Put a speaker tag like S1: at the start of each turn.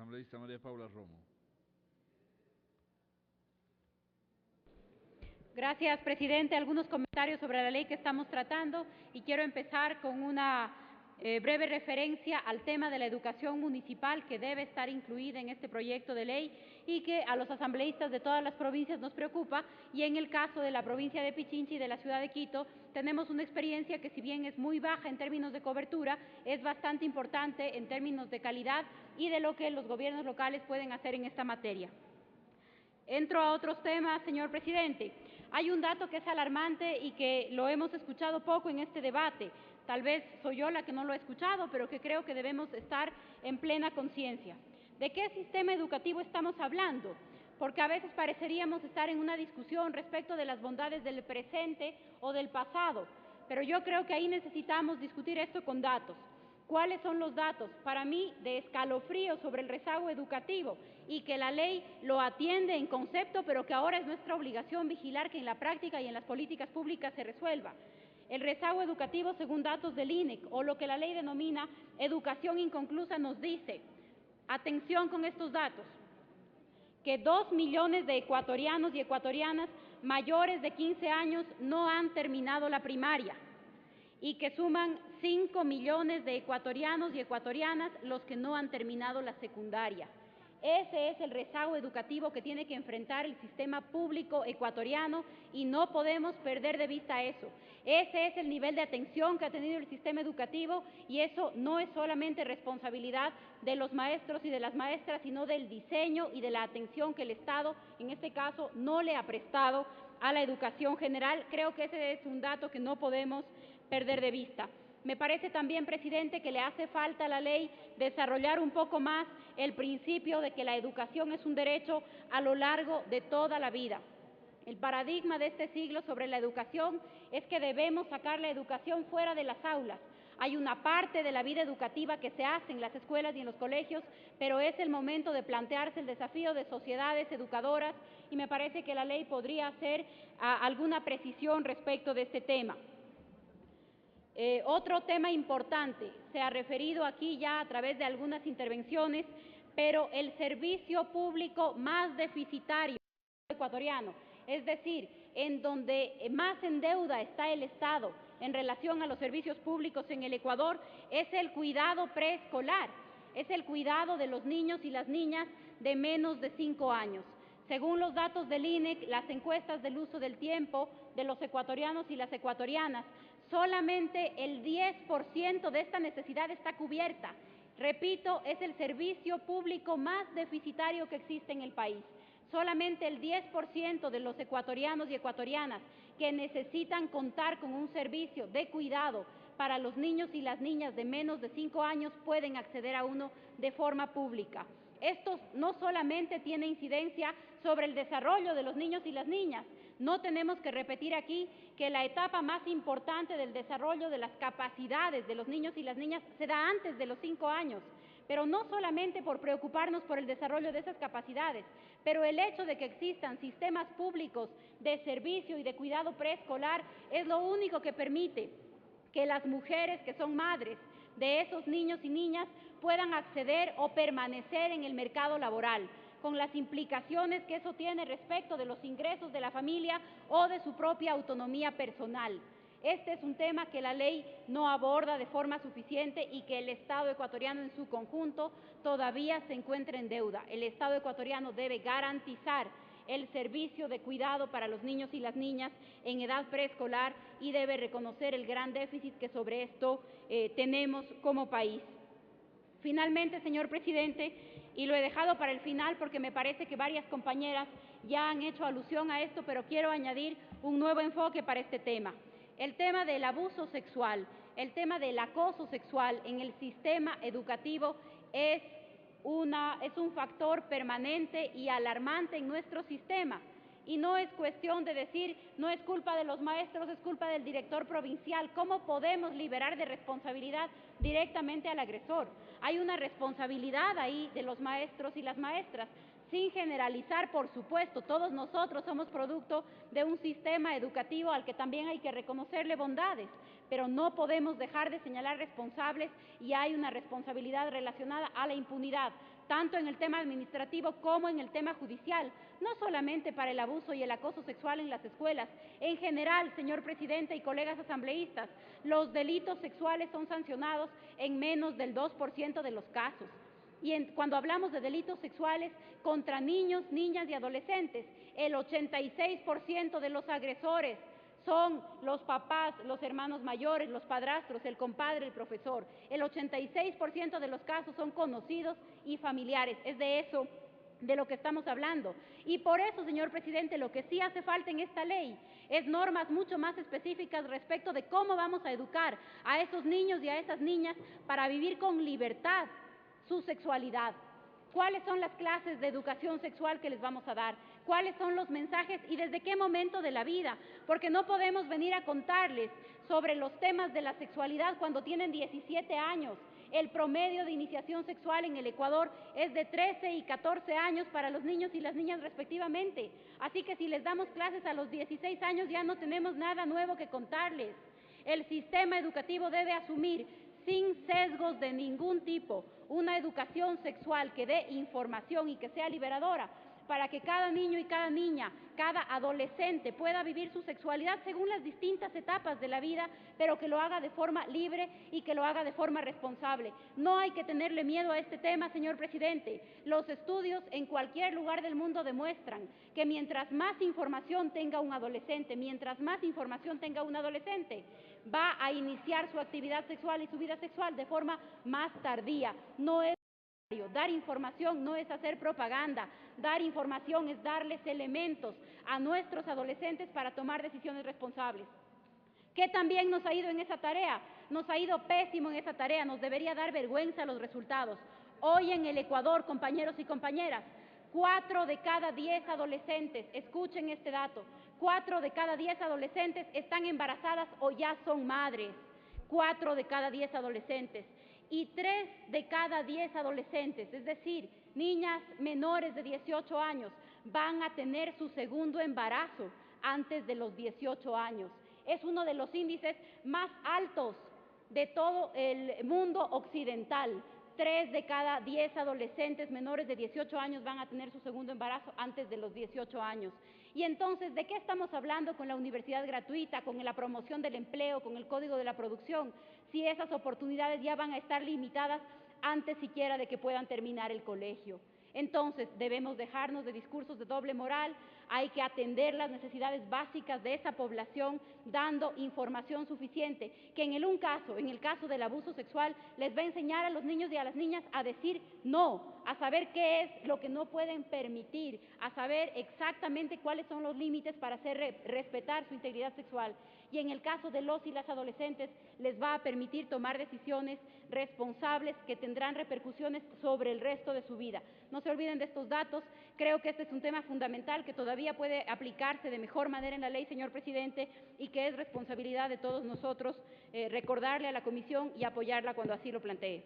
S1: asambleísta María Paula Romo.
S2: Gracias, presidente. Algunos comentarios sobre la ley que estamos tratando y quiero empezar con una breve referencia al tema de la educación municipal que debe estar incluida en este proyecto de ley y que a los asambleístas de todas las provincias nos preocupa, y en el caso de la provincia de Pichincha y de la ciudad de Quito tenemos una experiencia que, si bien es muy baja en términos de cobertura, es bastante importante en términos de calidad y de lo que los gobiernos locales pueden hacer en esta materia. Entro a otros temas, señor presidente. Hay un dato que es alarmante y que lo hemos escuchado poco en este debate. Tal vez soy yo la que no lo he escuchado, pero que creo que debemos estar en plena conciencia. ¿De qué sistema educativo estamos hablando? Porque a veces pareceríamos estar en una discusión respecto de las bondades del presente o del pasado, pero yo creo que ahí necesitamos discutir esto con datos. ¿Cuáles son los datos? Para mí, de escalofrío sobre el rezago educativo, y que la ley lo atiende en concepto, pero que ahora es nuestra obligación vigilar que en la práctica y en las políticas públicas se resuelva. El rezago educativo, según datos del INEC, o lo que la ley denomina educación inconclusa, nos dice, atención con estos datos, que 2 millones de ecuatorianos y ecuatorianas mayores de 15 años no han terminado la primaria, y que suman 5 millones de ecuatorianos y ecuatorianas los que no han terminado la secundaria. Ese es el rezago educativo que tiene que enfrentar el sistema público ecuatoriano y no podemos perder de vista eso. Ese es el nivel de atención que ha tenido el sistema educativo, y eso no es solamente responsabilidad de los maestros y de las maestras, sino del diseño y de la atención que el Estado, en este caso, no le ha prestado a la educación general. Creo que ese es un dato que no podemos perder de vista. Me parece también, presidente, que le hace falta a la ley desarrollar un poco más el principio de que la educación es un derecho a lo largo de toda la vida. El paradigma de este siglo sobre la educación es que debemos sacar la educación fuera de las aulas. Hay una parte de la vida educativa que se hace en las escuelas y en los colegios, pero es el momento de plantearse el desafío de sociedades educadoras, y me parece que la ley podría hacer alguna precisión respecto de este tema. Otro tema importante, se ha referido aquí ya a través de algunas intervenciones, pero el servicio público más deficitario ecuatoriano, es decir, en donde más en deuda está el Estado en relación a los servicios públicos en el Ecuador, es el cuidado preescolar, es el cuidado de los niños y las niñas de menos de 5 años. Según los datos del INEC, las encuestas del uso del tiempo de los ecuatorianos y las ecuatorianas, solamente el 10% de esta necesidad está cubierta. Repito, es el servicio público más deficitario que existe en el país. Solamente el 10% de los ecuatorianos y ecuatorianas que necesitan contar con un servicio de cuidado para los niños y las niñas de menos de 5 años pueden acceder a uno de forma pública. Esto no solamente tiene incidencia sobre el desarrollo de los niños y las niñas. No tenemos que repetir aquí que la etapa más importante del desarrollo de las capacidades de los niños y las niñas se da antes de los 5 años, pero no solamente por preocuparnos por el desarrollo de esas capacidades, pero el hecho de que existan sistemas públicos de servicio y de cuidado preescolar es lo único que permite que las mujeres que son madres de esos niños y niñas puedan acceder o permanecer en el mercado laboral, con las implicaciones que eso tiene respecto de los ingresos de la familia o de su propia autonomía personal. Este es un tema que la ley no aborda de forma suficiente y que el Estado ecuatoriano en su conjunto todavía se encuentra en deuda. El Estado ecuatoriano debe garantizar el servicio de cuidado para los niños y las niñas en edad preescolar y debe reconocer el gran déficit que sobre esto tenemos como país. Finalmente, señor presidente, y lo he dejado para el final porque me parece que varias compañeras ya han hecho alusión a esto, pero quiero añadir un nuevo enfoque para este tema. El tema del abuso sexual, el tema del acoso sexual en el sistema educativo es un factor permanente y alarmante en nuestro sistema. Y no es cuestión de decir, no es culpa de los maestros, es culpa del director provincial. ¿Cómo podemos liberar de responsabilidad directamente al agresor? Hay una responsabilidad ahí de los maestros y las maestras, sin generalizar, por supuesto. Todos nosotros somos producto de un sistema educativo al que también hay que reconocerle bondades, pero no podemos dejar de señalar responsables, y hay una responsabilidad relacionada a la impunidad. tanto en el tema administrativo como en el tema judicial, no solamente para el abuso y el acoso sexual en las escuelas. En general, señor presidente y colegas asambleístas, los delitos sexuales son sancionados en menos del 2% de los casos. Y cuando hablamos de delitos sexuales contra niños, niñas y adolescentes, el 86% de los agresores son los papás, los hermanos mayores, los padrastros, el compadre, el profesor. El 86% de los casos son conocidos y familiares. Es de eso de lo que estamos hablando. Y por eso, señor presidente, lo que sí hace falta en esta ley es normas mucho más específicas respecto de cómo vamos a educar a esos niños y a esas niñas para vivir con libertad su sexualidad. ¿Cuáles son las clases de educación sexual que les vamos a dar? ¿Cuáles son los mensajes y desde qué momento de la vida? Porque no podemos venir a contarles sobre los temas de la sexualidad cuando tienen 17 años. El promedio de iniciación sexual en el Ecuador es de 13 y 14 años para los niños y las niñas respectivamente. Así que si les damos clases a los 16 años ya no tenemos nada nuevo que contarles. El sistema educativo debe asumir sin sesgos de ningún tipo, una educación sexual que dé información y que sea liberadora para que cada niño y cada niña, cada adolescente pueda vivir su sexualidad según las distintas etapas de la vida, pero que lo haga de forma libre y que lo haga de forma responsable. No hay que tenerle miedo a este tema, señor presidente. Los estudios en cualquier lugar del mundo demuestran que mientras más información tenga un adolescente, mientras más información tenga un adolescente, va a iniciar su actividad sexual y su vida sexual de forma más tardía. No es dar información, no es hacer propaganda. Dar información es darles elementos a nuestros adolescentes para tomar decisiones responsables. ¿Qué también nos ha ido en esa tarea? Nos ha ido pésimo en esa tarea, nos debería dar vergüenza los resultados. Hoy en el Ecuador, compañeros y compañeras, 4 de cada 10 adolescentes, escuchen este dato, 4 de cada 10 adolescentes están embarazadas o ya son madres. 4 de cada 10 adolescentes. Y 3 de cada 10 adolescentes, es decir, niñas menores de 18 años, van a tener su segundo embarazo antes de los 18 años. Es uno de los índices más altos de todo el mundo occidental. 3 de cada 10 adolescentes menores de 18 años van a tener su segundo embarazo antes de los 18 años. Y entonces, ¿de qué estamos hablando con la universidad gratuita, con la promoción del empleo, con el código de la producción, si esas oportunidades ya van a estar limitadas antes siquiera de que puedan terminar el colegio? Entonces, debemos dejarnos de discursos de doble moral, hay que atender las necesidades básicas de esa población dando información suficiente, que en el caso del abuso sexual, les va a enseñar a los niños y a las niñas a decir no, a saber qué es lo que no pueden permitir, a saber exactamente cuáles son los límites para hacer respetar su integridad sexual. Y en el caso de los y las adolescentes, les va a permitir tomar decisiones responsables que tendrán repercusiones sobre el resto de su vida. No se olviden de estos datos. Creo que este es un tema fundamental que todavía puede aplicarse de mejor manera en la ley, señor presidente, y que es responsabilidad de todos nosotros recordarle a la Comisión y apoyarla cuando así lo plantee.